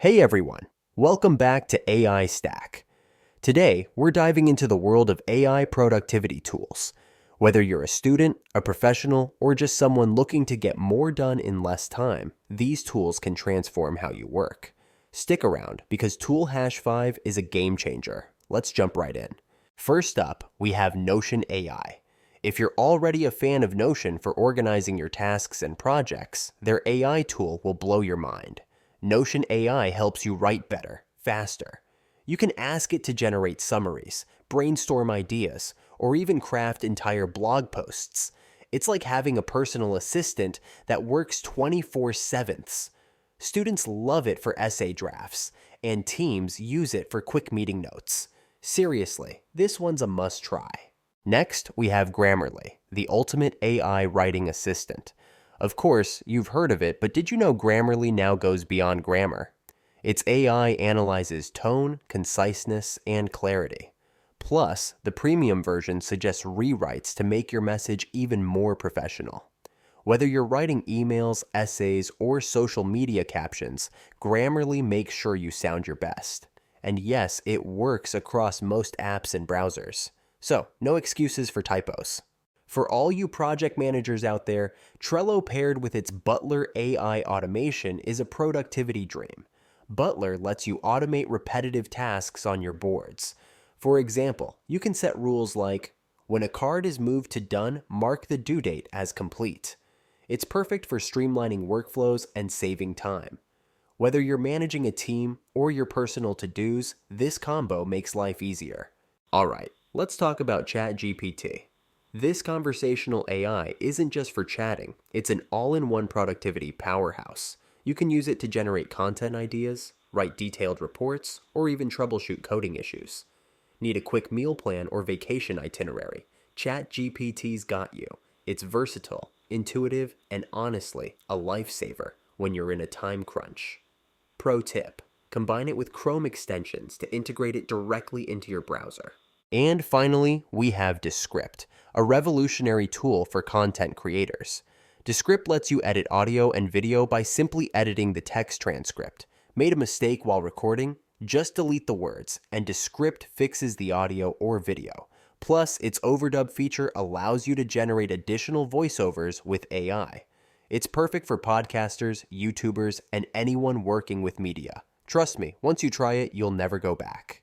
Hey everyone, welcome back to AI Stack. Today, we're diving into the world of AI productivity tools. Whether you're a student, a professional, or just someone looking to get more done in less time, these tools can transform how you work. Stick around because Tool Hash 5 is a game changer. Let's jump right in. First up, we have Notion AI. If you're already a fan of Notion for organizing your tasks and projects, their AI tool will blow your mind. Notion AI helps you write better, faster. You can ask it to generate summaries, brainstorm ideas, or even craft entire blog posts. It's like having a personal assistant that works 24/7. Students love it for essay drafts, and teams use it for quick meeting notes. Seriously, this one's a must try. Next, we have Grammarly, the ultimate AI writing assistant. Of course, you've heard of it, but did you know Grammarly now goes beyond grammar? Its AI analyzes tone, conciseness, and clarity. Plus, the premium version suggests rewrites to make your message even more professional. Whether you're writing emails, essays, or social media captions, Grammarly makes sure you sound your best. And yes, it works across most apps and browsers. So, no excuses for typos. For all you project managers out there, Trello paired with its Butler AI automation is a productivity dream. Butler lets you automate repetitive tasks on your boards. For example, you can set rules like, when a card is moved to done, mark the due date as complete. It's perfect for streamlining workflows and saving time. Whether you're managing a team or your personal to-dos, this combo makes life easier. Alright, let's talk about ChatGPT. This conversational AI isn't just for chatting, it's an all-in-one productivity powerhouse. You can use it to generate content ideas, write detailed reports, or even troubleshoot coding issues. Need a quick meal plan or vacation itinerary? ChatGPT's got you. It's versatile, intuitive, and honestly, a lifesaver when you're in a time crunch. Pro tip: combine it with Chrome extensions to integrate it directly into your browser. And finally, we have Descript, a revolutionary tool for content creators. Descript lets you edit audio and video by simply editing the text transcript. Made a mistake while recording? Just delete the words, and Descript fixes the audio or video. Plus, its overdub feature allows you to generate additional voiceovers with AI. It's perfect for podcasters, YouTubers, and anyone working with media. Trust me, once you try it, you'll never go back.